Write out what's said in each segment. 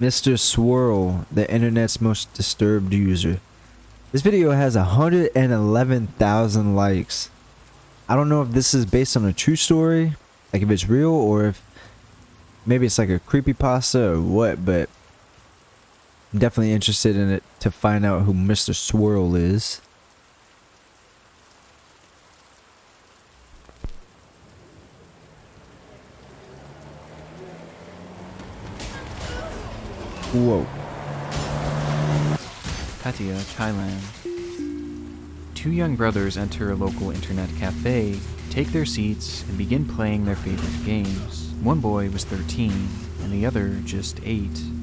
Mr. Swirl, the internet's most disturbed user. This video has 111,000 likes. I don't know if this is based on a true story, like if it's real, or if maybe it's like a creepypasta or what, but I'm definitely interested in it to find out who Mr. Swirl is. Whoa. Pattaya, Thailand. Two young brothers enter a local internet cafe, take their seats, and begin playing their favorite games. One boy was 13, and the other just 8.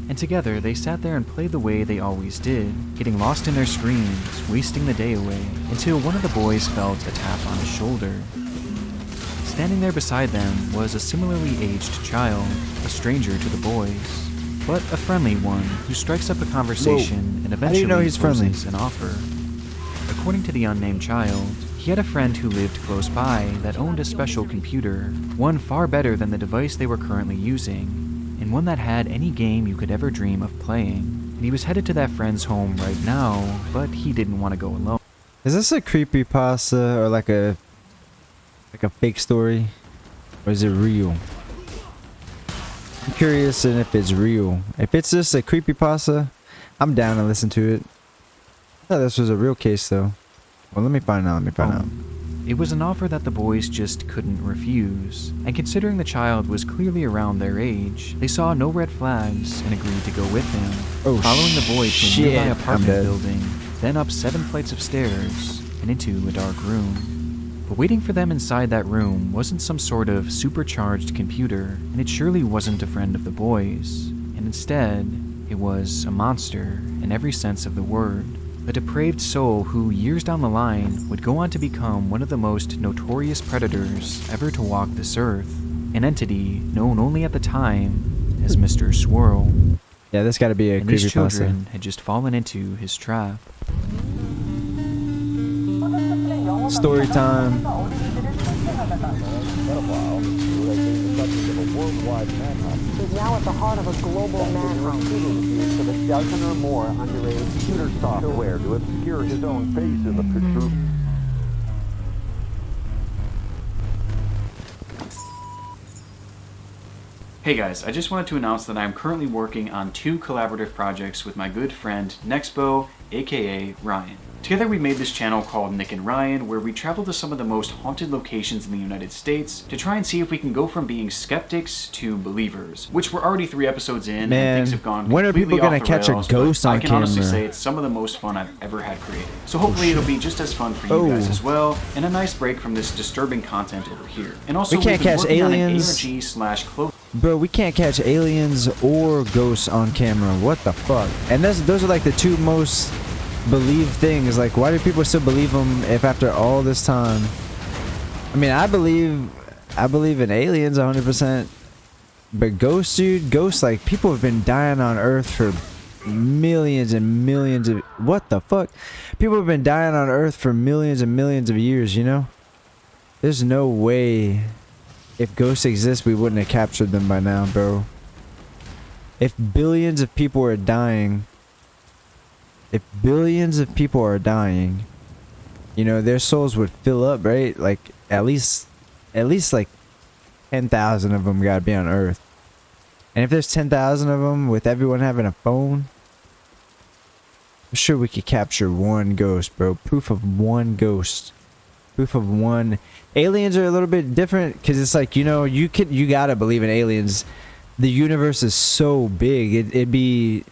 And together they sat there and played the way they always did, getting lost in their screens, wasting the day away, until one of the boys felt a tap on his shoulder. Standing there beside them was a similarly aged child, a stranger to the boys, but a friendly one who strikes up a conversation and eventually proposes an offer. According to the unnamed child, he had a friend who lived close by that owned a special computer, one far better than the device they were currently using, and one that had any game you could ever dream of playing. And he was headed to that friend's home right now, but he didn't want to go alone. Is this a creepypasta or like a fake story? Or is it real? I'm curious if it's real. If it's just a creepypasta, I'm down to listen to it. I thought this was a real case though. Well, let me find out. It was an offer that the boys just couldn't refuse, and considering the child was clearly around their age, they saw no red flags and agreed to go with him, following the boy to a nearby apartment building, then up 7 flights of stairs, and into a dark room. But waiting for them inside that room wasn't some sort of supercharged computer, and it surely wasn't a friend of the boys, and instead, it was a monster in every sense of the word. A depraved soul who, years down the line, would go on to become one of the most notorious predators ever to walk this earth, an entity known only at the time as Mr. Swirl. Yeah, this gotta be a creepypasta. And these children had just fallen into his trap. Story time. He's now at the heart of a global manhunt. Used of a dozen or more underage computer software to obscure his own face in the picture. Hey guys, I just wanted to announce that I am currently working on 2 collaborative projects with my good friend Nexpo, aka Ryan. Together we made this channel called Nick and Ryan, where we travel to some of the most haunted locations in the United States to try and see if we can go from being skeptics to believers, which we're already 3 episodes in, and things have gone when are completely people gonna off the catch rails, a ghost on I can camera? honestly say it's some of the most fun I've ever had creating. So hopefully it'll be just as fun for you guys as well, and a nice break from this disturbing content over here. And also we can't catch aliens. Bro, we can't catch aliens or ghosts on camera. What the fuck? And those are like the 2 most believed things. Like, why do people still believe them if after all this time? I mean, I believe in aliens 100%, but ghosts, dude, ghosts, like, people have been dying on Earth for millions and millions of, what the fuck? People have been dying on Earth for millions and millions of years, you know? There's no way, if ghosts exist, we wouldn't have captured them by now, bro. If billions of people are dying, you know, their souls would fill up, right? Like, at least like 10,000 of them gotta be on Earth. And if there's 10,000 of them with everyone having a phone, I'm sure we could capture 1 ghost, bro. Proof of 1 ghost. Proof of 1. Aliens are a little bit different because it's like, you know, you gotta believe in aliens. The universe is so big. It'd be,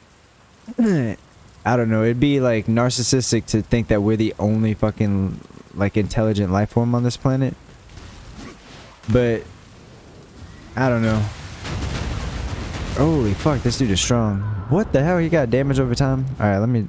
I don't know, it'd be like narcissistic to think that we're the only fucking like intelligent life form on this planet. But I don't know. Holy fuck, this dude is strong. What the hell? He got damage over time? Alright, let me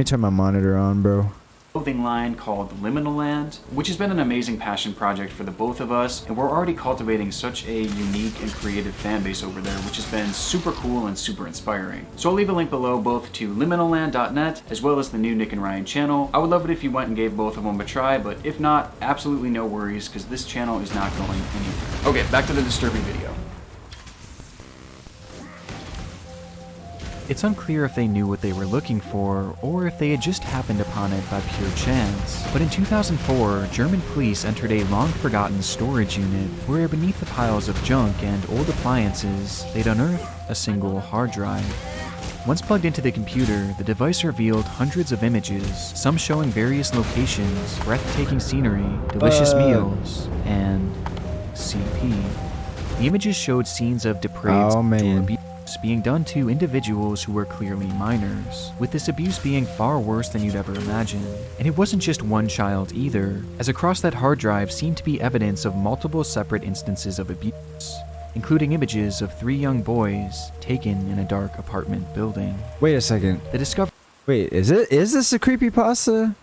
turn my monitor on, bro. Clothing line called Liminal Land, which has been an amazing passion project for the both of us, and we're already cultivating such a unique and creative fan base over there, which has been super cool and super inspiring. So I'll leave a link below both to liminalland.net as well as the new Nick and Ryan channel. I would love it if you went and gave both of them a try, but if not, absolutely no worries, because this channel is not going anywhere. Okay, back to the disturbing video. It's unclear if they knew what they were looking for, or if they had just happened upon it by pure chance. But in 2004, German police entered a long-forgotten storage unit, where beneath the piles of junk and old appliances, they'd unearthed a single hard drive. Once plugged into the computer, the device revealed hundreds of images, some showing various locations, breathtaking scenery, delicious meals, and CP. The images showed scenes of depraved abuse being done to individuals who were clearly minors, with this abuse being far worse than you'd ever imagine. And it wasn't just one child either, as across that hard drive seemed to be evidence of multiple separate instances of abuse, including images of 3 young boys taken in a dark apartment building. Wait a second. The discovery. Wait, is this a creepypasta?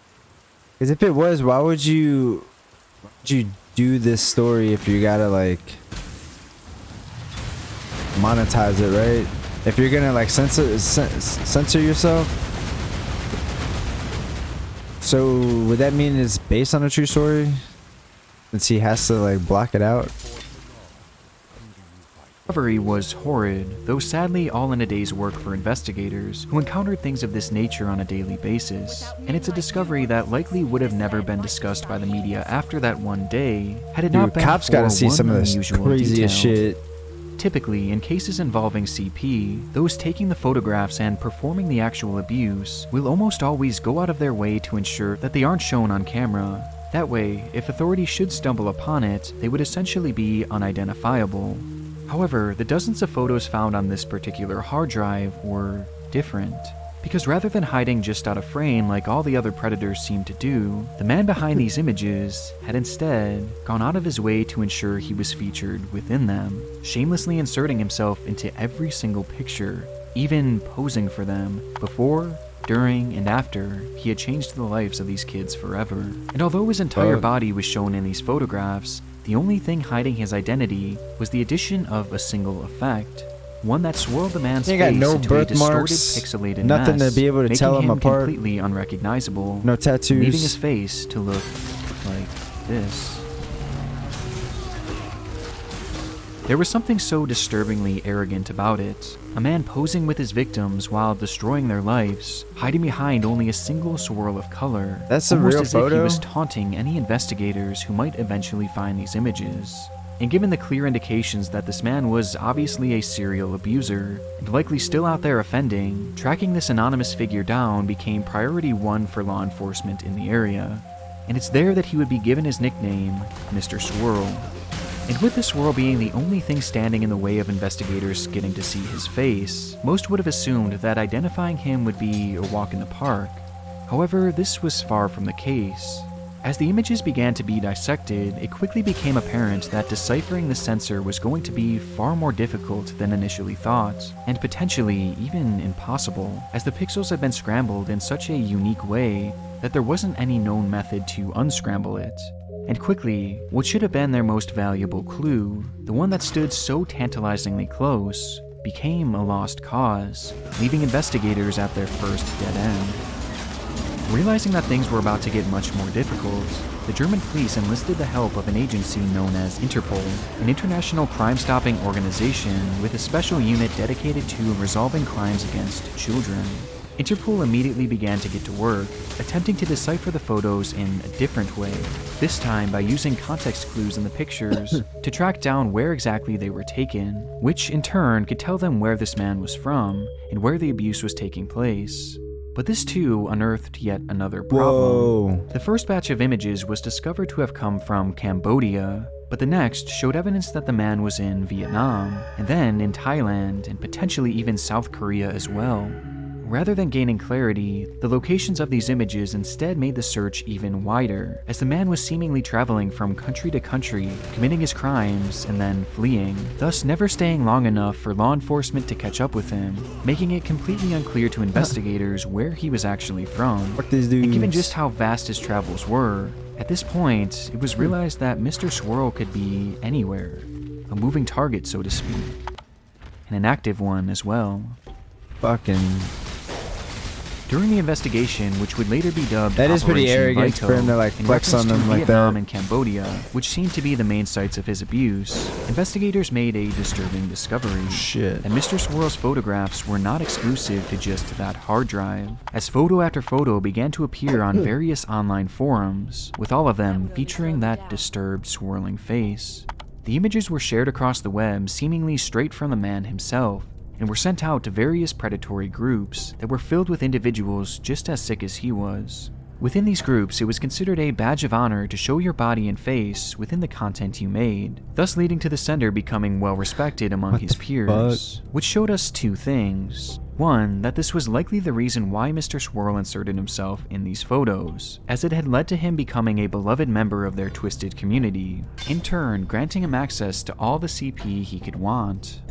Because if it was, why would you do this story if you gotta like monetize it, right? If you're gonna like censor yourself. So would that mean it's based on a true story? Since he has to like block it out? Discovery was horrid, though sadly all in a day's work for investigators who encountered things of this nature on a daily basis. And it's a discovery that likely would have never been discussed by the media after that one day, had it not been cops for gotta see one some of this unusual craziest detail. shit. Typically, in cases involving CP, those taking the photographs and performing the actual abuse will almost always go out of their way to ensure that they aren't shown on camera. That way, if authorities should stumble upon it, they would essentially be unidentifiable. However, the dozens of photos found on this particular hard drive were different. Because rather than hiding just out of frame like all the other predators seemed to do, the man behind these images had instead gone out of his way to ensure he was featured within them, shamelessly inserting himself into every single picture, even posing for them, before, during, and after he had changed the lives of these kids forever. And although his entire body was shown in these photographs, the only thing hiding his identity was the addition of a single effect. One that swirled the man's face no into a distorted, birthmarks, pixelated nothing mess, to be able to tell him apart. Completely unrecognizable, No tattoos. leaving his face to look like this. There was something so disturbingly arrogant about it. A man posing with his victims while destroying their lives, hiding behind only a single swirl of color. That's a almost real as photo? if he was taunting any investigators who might eventually find these images. And given the clear indications that this man was obviously a serial abuser, and likely still out there offending, tracking this anonymous figure down became priority 1 for law enforcement in the area. And it's there that he would be given his nickname, Mr. Swirl. And with the Swirl being the only thing standing in the way of investigators getting to see his face, most would have assumed that identifying him would be a walk in the park. However, this was far from the case. As the images began to be dissected, it quickly became apparent that deciphering the sensor was going to be far more difficult than initially thought, and potentially even impossible, as the pixels had been scrambled in such a unique way that there wasn't any known method to unscramble it. And quickly, what should have been their most valuable clue, the one that stood so tantalizingly close, became a lost cause, leaving investigators at their first dead end. Realizing that things were about to get much more difficult, the German police enlisted the help of an agency known as Interpol, an international crime-stopping organization with a special unit dedicated to resolving crimes against children. Interpol immediately began to get to work, attempting to decipher the photos in a different way, this time by using context clues in the pictures to track down where exactly they were taken, which in turn could tell them where this man was from and where the abuse was taking place. But this too unearthed yet another problem. Whoa. The first batch of images was discovered to have come from Cambodia, but the next showed evidence that the man was in Vietnam, and then in Thailand, and potentially even South Korea as well. Rather than gaining clarity, the locations of these images instead made the search even wider, as the man was seemingly traveling from country to country, committing his crimes and then fleeing, thus never staying long enough for law enforcement to catch up with him, making it completely unclear to investigators where he was actually from. Fuck these dudes. And given just how vast his travels were, at this point, it was realized that Mr. Swirl could be anywhere, a moving target, so to speak, and an active one as well. Fucking During the investigation, which would later be dubbed That is pretty Operation arrogant for him to, like, in flex reference on them to like Vietnam that. and Cambodia, which seemed to be the main sites of his abuse, investigators made a disturbing discovery. Shit. And Mr. Swirl's photographs were not exclusive to just that hard drive, as photo after photo began to appear on various online forums, with all of them featuring that disturbed, swirling face. The images were shared across the web seemingly straight from the man himself, and were sent out to various predatory groups that were filled with individuals just as sick as he was. Within these groups, it was considered a badge of honor to show your body and face within the content you made, thus leading to the sender becoming well respected among his peers, which showed us two things. One, that this was likely the reason why Mr. Swirl inserted himself in these photos, as it had led to him becoming a beloved member of their twisted community, in turn granting him access to all the CP he could want.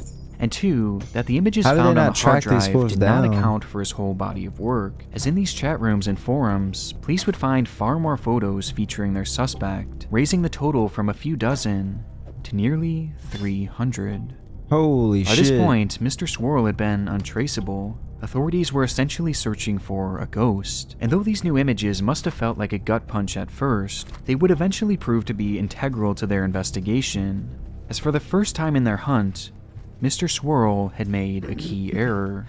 And two, that the images How did found they on not the hard track these drive fools did not down? account for his whole body of work, as in these chat rooms and forums, police would find far more photos featuring their suspect, raising the total from a few dozen to nearly 300. Holy By shit. this point, Mr. Swirl had been untraceable. Authorities were essentially searching for a ghost, and though these new images must have felt like a gut punch at first, they would eventually prove to be integral to their investigation, as for the first time in their hunt, Mr. Swirl had made a key error.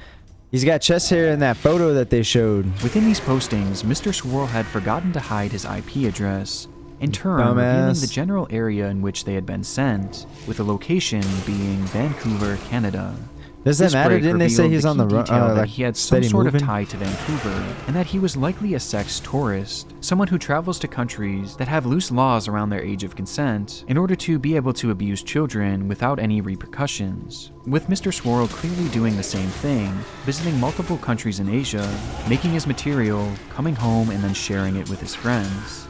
He's got chest hair in that photo that they showed. Within these postings, Mr. Swirl had forgotten to hide his IP address, in turn revealing the general area in which they had been sent, with the location being Vancouver, Canada. Does that This matter? break Didn't they say revealed he's the on the key run? detail that Like, he had some steady sort of moving? tie to Vancouver, and that he was likely a sex tourist, someone who travels to countries that have loose laws around their age of consent in order to be able to abuse children without any repercussions. With Mr. Swirl clearly doing the same thing, visiting multiple countries in Asia, making his material, coming home, and then sharing it with his friends.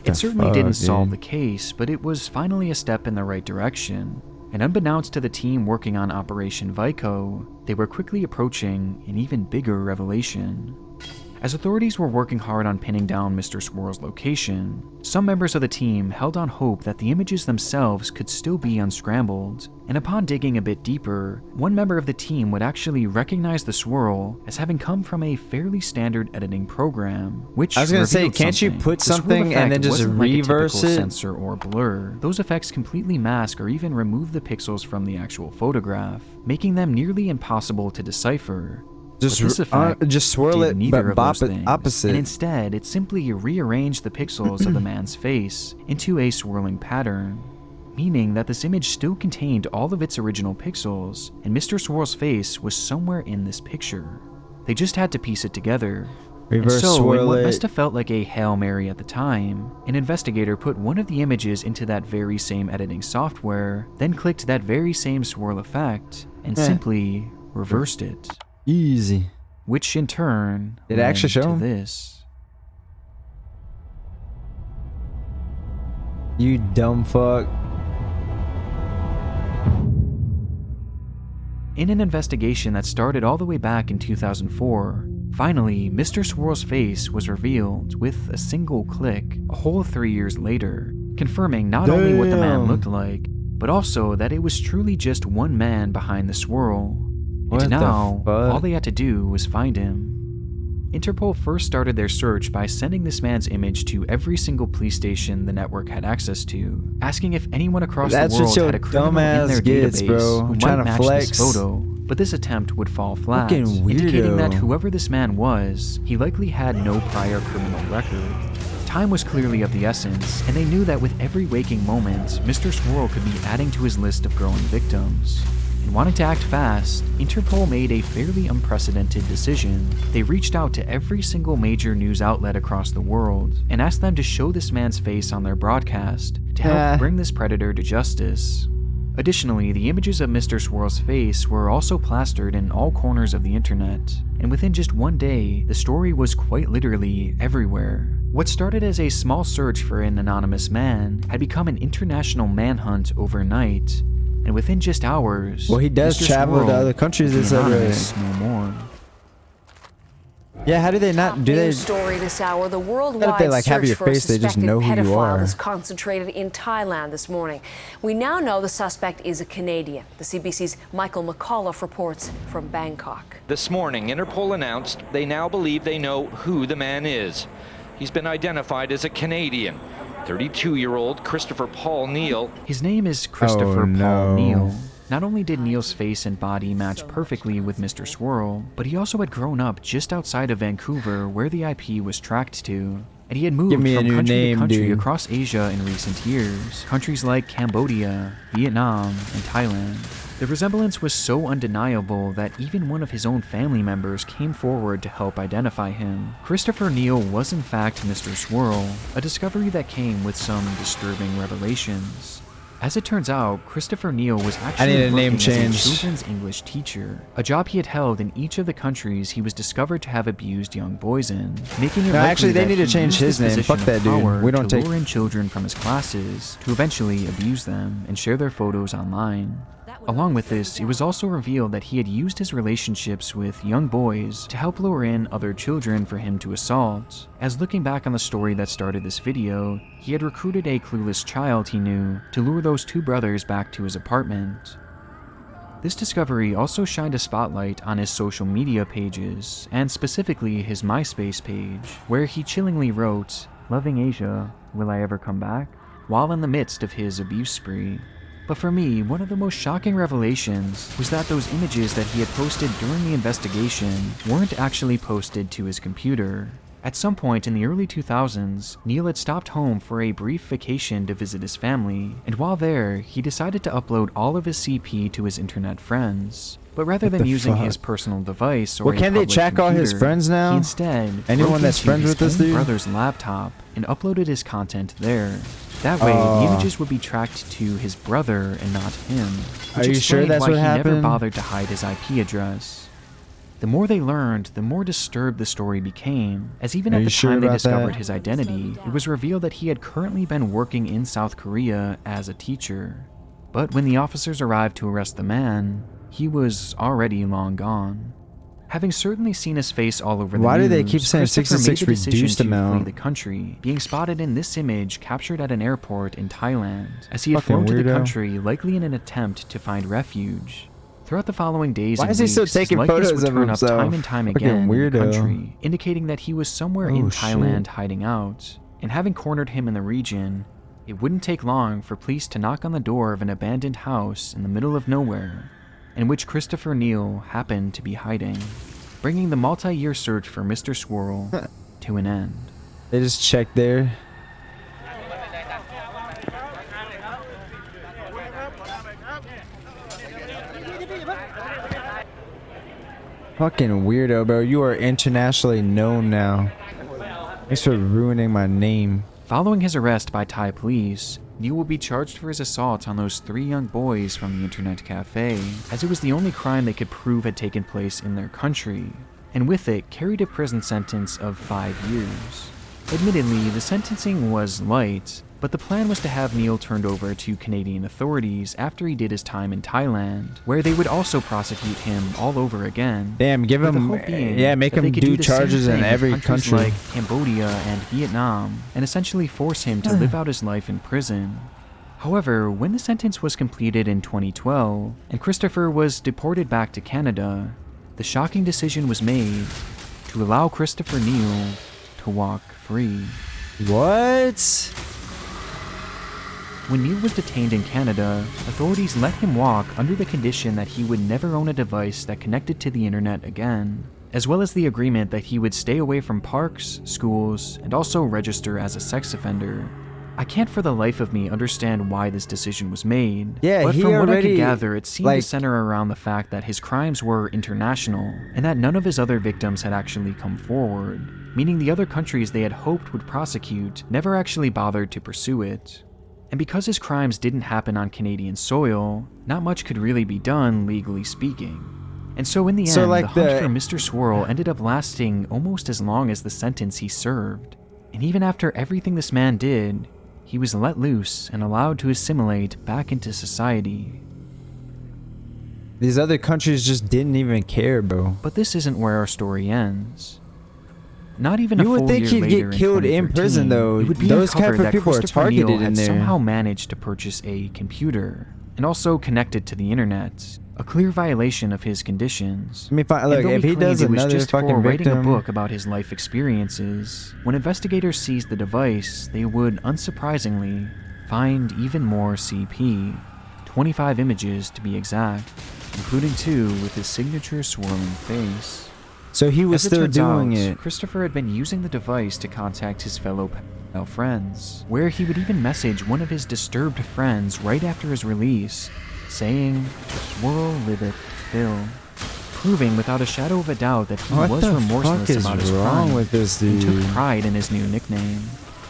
It certainly didn't solve the case, but it was finally a step in the right direction. And unbeknownst to the team working on Operation Vico, they were quickly approaching an even bigger revelation. As authorities were working hard on pinning down Mr. Swirl's location, some members of the team held on hope that the images themselves could still be unscrambled, and upon digging a bit deeper, one member of the team would actually recognize the swirl as having come from a fairly standard editing program, which I was gonna say, revealed can't you something. put The swirl something and then effect just wasn't like a reverse typical it? sensor or blur. Those effects completely mask or even remove the pixels from the actual photograph, making them nearly impossible to decipher. Just, But this effect just swirl did it, neither but of bop those it things, opposite. and instead it simply rearranged the pixels of the man's face into a swirling pattern, meaning that this image still contained all of its original pixels, and Mr. Swirl's face was somewhere in this picture. They just had to piece it together. Reverse And so, in swirl what it. must have felt like a Hail Mary at the time, an investigator put one of the images into that very same editing software, then clicked that very same swirl effect, and simply reversed it. Easy. Which in turn Did it actually led show to him? this. You dumb fuck. In an investigation that started all the way back in 2004, finally, Mr. Swirl's face was revealed with a single click a whole 3 years later, confirming not only what the man Damn. looked like, but also that it was truly just one man behind the swirl. What And the now, fuck? all they had to do was find him. Interpol first started their search by sending this man's image to every single police station the network had access to, asking if anyone across That's the what world your had a criminal in dumbass their gets, database bro. who I'm trying might to match flex. this photo. But this attempt would fall flat, Fucking indicating that weirdo. whoever this man was, he likely had no prior criminal record. Time was clearly of the essence, and they knew that with every waking moment, Mr. Swirl could be adding to his list of growing victims. And wanting to act fast, Interpol made a fairly unprecedented decision. They reached out to every single major news outlet across the world and asked them to show this man's face on their broadcast to help bring this predator to justice. Additionally, the images of Mr. Swirl's face were also plastered in all corners of the internet, and within just one day, the story was quite literally everywhere. What started as a small search for an anonymous man had become an international manhunt overnight, and within just hours, Well, he does Mr. travel to Swirl other countries, would it's be already. anonymous no more. Yeah, how do they not do they? News story this hour. The If worldwide they like have search your for a face, they just suspected know who you pedophile are. is concentrated in Thailand this morning. We now know the suspect is a Canadian. The CBC's Michael McAuliffe reports from Bangkok. This morning, Interpol announced they now believe they know who the man is. He's been identified as a Canadian, 32-year-old Christopher Paul Neal. His name is Christopher Oh, no. Paul Neal. Not only did Neal's face and body match perfectly with Mr. Swirl, but he also had grown up just outside of Vancouver where the IP was tracked to. And he had moved Give me a from new country name, to country dude. across Asia in recent years. Countries like Cambodia, Vietnam, and Thailand. The resemblance was so undeniable that even one of his own family members came forward to help identify him. Christopher Neal was in fact Mr. Swirl, a discovery that came with some disturbing revelations. As it turns out, Christopher Neal was actually need a name working change. as a children's English teacher, a job he had held in each of the countries he was discovered to have abused young boys in, making it No, likely actually, they that need to he change used his this name. Fuck position of that dude. power We don't to take- lure in children from his classes to eventually abuse them and share their photos online. Along with this, it was also revealed that he had used his relationships with young boys to help lure in other children for him to assault. As looking back on the story that started this video, he had recruited a clueless child he knew to lure those two brothers back to his apartment. This discovery also shined a spotlight on his social media pages, and specifically his MySpace page, where he chillingly wrote, "Loving Asia, will I ever come back?" while in the midst of his abuse spree. But for me, one of the most shocking revelations was that those images that he had posted during the investigation weren't actually posted to his computer. At some point in the early 2000s, Neal had stopped home for a brief vacation to visit his family, and while there, he decided to upload all of his CP to his internet friends. But rather than the using fuck? his personal device or Well, a can't they public track all his computer, friends now? he instead Anyone broke that's into friends his with this own dude? brother's laptop and uploaded his content there. That way, Oh. the images would be tracked to his brother and not him. Are Which you sure explained that's why what he never happened? bothered to hide his IP address. The more they learned, the more disturbed the story became, as even Are at you the sure time they about discovered that? his identity, it was revealed that he had currently been working in South Korea as a teacher. But when the officers arrived to arrest the man, he was already long gone. Having certainly seen his face all over the Why news, do they keep saying Christopher 66 made the decision reduced to flee amount? the country, being spotted in this image captured at an airport in Thailand, as he had Fucking flown to the weirdo. country likely in an attempt to find refuge. Throughout the following days Why and is he still weeks, his taking likeness photos would of turn up himself? time and time Fucking again in the weirdo. country, indicating that he was somewhere in Oh, Thailand shit. hiding out. And having cornered him in the region, it wouldn't take long for police to knock on the door of an abandoned house in the middle of nowhere, in which Christopher Neal happened to be hiding, bringing the multi-year search for Mr. Swirl to an end. They just checked there. Fucking weirdo, bro. You are internationally known now. Thanks for ruining my name. Following his arrest by Thai police, Neal will be charged for his assault on those 3 young boys from the internet cafe, as it was the only crime they could prove had taken place in their country, and with it carried a prison sentence of 5 years. Admittedly, the sentencing was light, but the plan was to have Neal turned over to Canadian authorities after he did his time in Thailand, where they would also prosecute him all over again. Damn, give With the him, hope being yeah, make that they him could do the same charges in thing with every countries country. like Cambodia and Vietnam, and essentially force him to live out his life in prison. However, when the sentence was completed in 2012, and Christopher was deported back to Canada, the shocking decision was made to allow Christopher Neal to walk free. What? When Neal was detained in Canada, authorities let him walk under the condition that he would never own a device that connected to the internet again, as well as the agreement that he would stay away from parks, schools, and also register as a sex offender. I can't for the life of me understand why this decision was made, Yeah, but he from what I already, could gather, it seemed like- to center around the fact that his crimes were international, and that none of his other victims had actually come forward, meaning the other countries they had hoped would prosecute never actually bothered to pursue it. And because his crimes didn't happen on Canadian soil, not much could really be done, legally speaking. And so in the So, end, like, the hunt the- for Mr. Swirl ended up lasting almost as long as the sentence he served. And even after everything this man did, he was let loose and allowed to assimilate back into society. These other countries just didn't even care, bro. But this isn't where our story ends. Not even a You would full think year he'd later get killed in 2013, prison, though. it would be Those type uncovered of that people are Christopher targeted Neal in had there. somehow managed to purchase a computer and also connected to the internet, a clear violation of his conditions. I mean, And look, though if he claimed does it was another just for fucking writing a victim, book about his life experiences, when investigators seized the device, they would, unsurprisingly, find even more CP, 25 images to be exact, including 2 with his signature swirling face. so he was As it still turns doing out, it. Christopher had been using the device to contact his fellow pedophile friends, where he would even message one of his disturbed friends right after his release, saying, "Swirl liveth Phil," proving without a shadow of a doubt that he What was the remorseless fuck is about his wrong crime with this and dude? took pride in his new nickname.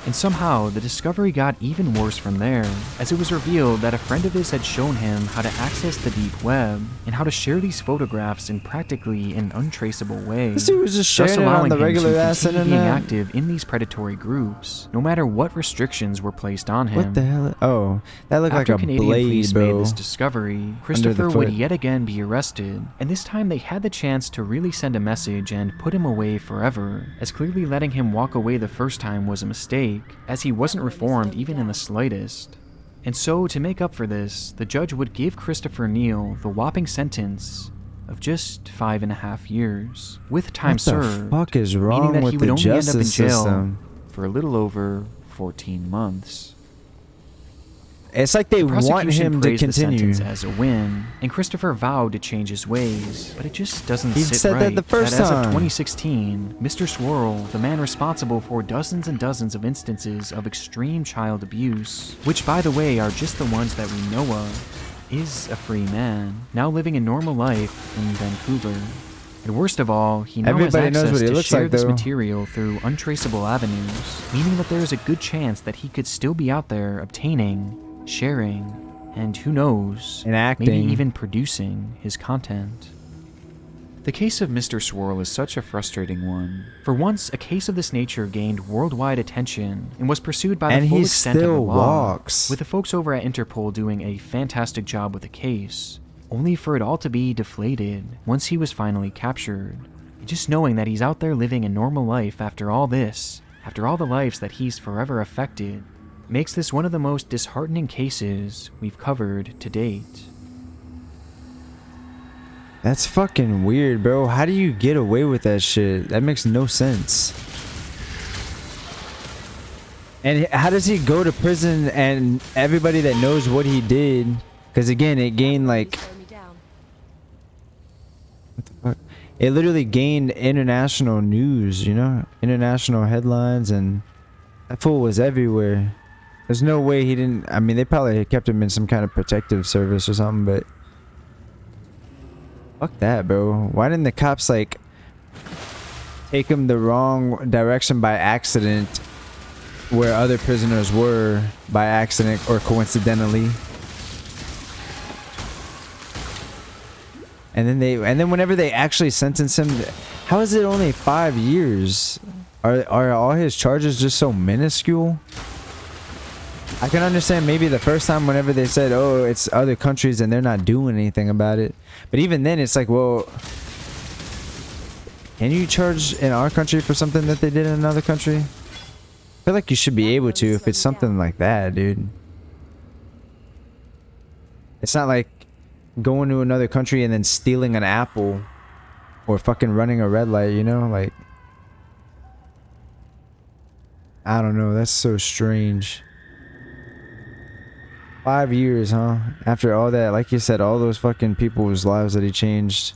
And somehow, the discovery got even worse from there, as it was revealed that a friend of his had shown him how to access the deep web, and how to share these photographs in practically an untraceable way. This dude was just thus sharing it on allowing the him regular to ass continue being internet. active in these predatory groups, no matter what restrictions were placed on him. What the hell? Oh, that looked After like a Canadian blade, police bro. made this discovery, Christopher foot. would yet again be arrested, and this time they had the chance to really send a message and put him away forever, as clearly letting him walk away the first time was a mistake, as he wasn't reformed even in the slightest. And so, to make up for this, the judge would give Christopher Neal the whopping sentence of just 5.5 years, with time What the served, fuck is meaning wrong that with he would the only end up in justice jail system? for a little over 14 months. It's like they The want prosecution him to praised the continue. sentence as a win, and Christopher vowed to change his ways, but it just doesn't He sit said right. that the first as of time. 2016, Mr. Swirl, the man responsible for dozens and dozens of instances of extreme child abuse, which by the way are just the ones that we know of, is a free man, now living a normal life in Vancouver. And worst of all, he now Everybody has knows access what he to looks share like, this though. material through untraceable avenues, meaning that there is a good chance that he could still be out there obtaining, sharing, and who knows, And acting. maybe even producing his content. The case of Mr. Swirl is such a frustrating one. For once, a case of this nature gained worldwide attention and was pursued by the And full he extent of the still law, walks. with the folks over at Interpol doing a fantastic job with the case, only for it all to be deflated once he was finally captured. Just knowing that he's out there living a normal life after all this, after all the lives that he's forever affected, makes this one of the most disheartening cases we've covered to date. That's fucking weird, bro. How do you get away with that shit? That makes no sense. And how does he go to prison and everybody that knows what he did? Because again, it gained like... What the fuck? It literally gained international news, you know? International headlines, and that fool was everywhere. There's no way he didn't... I mean, they probably kept him in some kind of protective service or something, but... Fuck that, bro. Why didn't the cops, like, take him the wrong direction by accident where other prisoners were by accident or coincidentally? And then whenever they actually sentence him, how is it only 5 years? Are all his charges just so minuscule? I can understand maybe the first time whenever they said, oh, it's other countries and they're not doing anything about it. But even then, it's like, well, can you charge in our country for something that they did in another country? I feel like you should be able to if it's something like that, dude. It's not like going to another country and then stealing an apple or fucking running a red light, you know? Like, I don't know. That's so strange. 5 years, huh? After all that, like you said, all those fucking people's lives that he changed.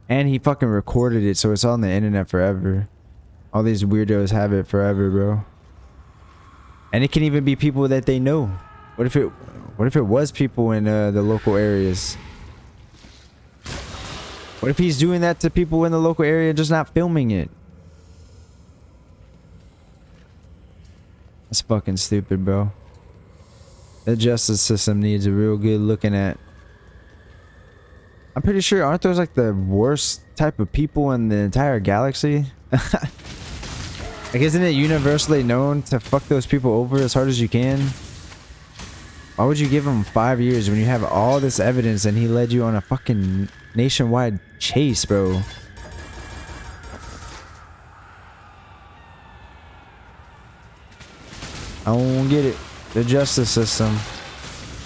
And he fucking recorded it, so it's on the internet forever. All these weirdos have it forever, bro. And it can even be people that they know. What if it was people in the local areas? What if he's doing that to people in the local area, just not filming it? That's fucking stupid, bro. The justice system needs a real good looking at. I'm pretty sure, aren't those like the worst type of people in the entire galaxy? Like, isn't it universally known to fuck those people over as hard as you can? Why would you give him 5 years when you have all this evidence and he led you on a fucking nationwide chase, bro? I don't get it. The justice system.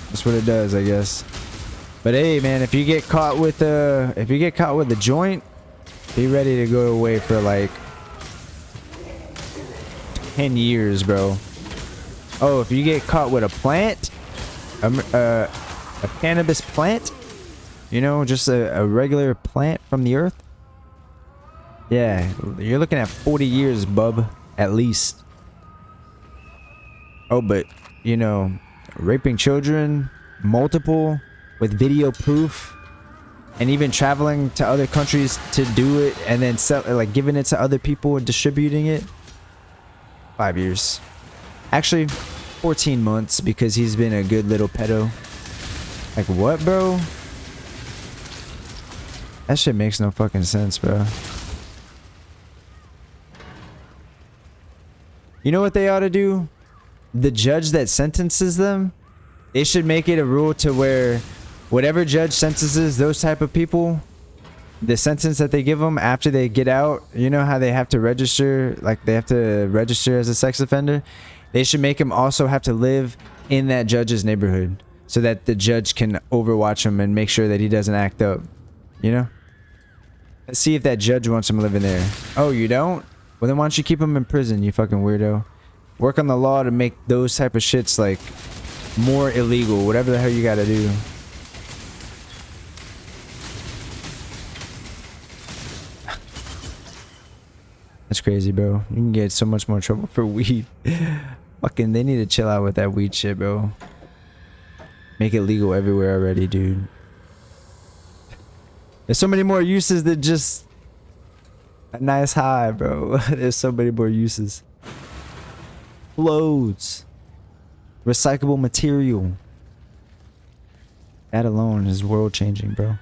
That's what it does, I guess. But hey, man, if you get caught with a joint, be ready to go away for like 10 years, bro. Oh, if you get caught with a plant, a cannabis plant, you know, just a regular plant from the earth. Yeah, you're looking at 40 years, bub, at least. Oh, but, you know, raping children, multiple, with video proof, and even traveling to other countries to do it, and then sell, like giving it to other people and distributing it. 5 years. Actually, 14 months because he's been a good little pedo. Like what, bro? That shit makes no fucking sense, bro. You know what they ought to do? The judge that sentences them, they should make it a rule to where whatever judge sentences those type of people, the sentence that they give them after they get out, you know how they have to register, like they have to register as a sex offender? They should make him also have to live in that judge's neighborhood so that the judge can overwatch him and make sure that he doesn't act up, you know? Let's see if that judge wants him living there. Oh, you don't? Well, then why don't you keep him in prison, you fucking weirdo? Work on the law to make those type of shits like more illegal, whatever the hell you gotta do. That's crazy, bro. You can get so much more trouble for weed. Fucking, they need to chill out with that weed shit, bro. Make it legal everywhere already, dude. There's so many more uses than just a nice high, bro. There's so many more uses. Loads. Recyclable material. That alone is world changing, bro.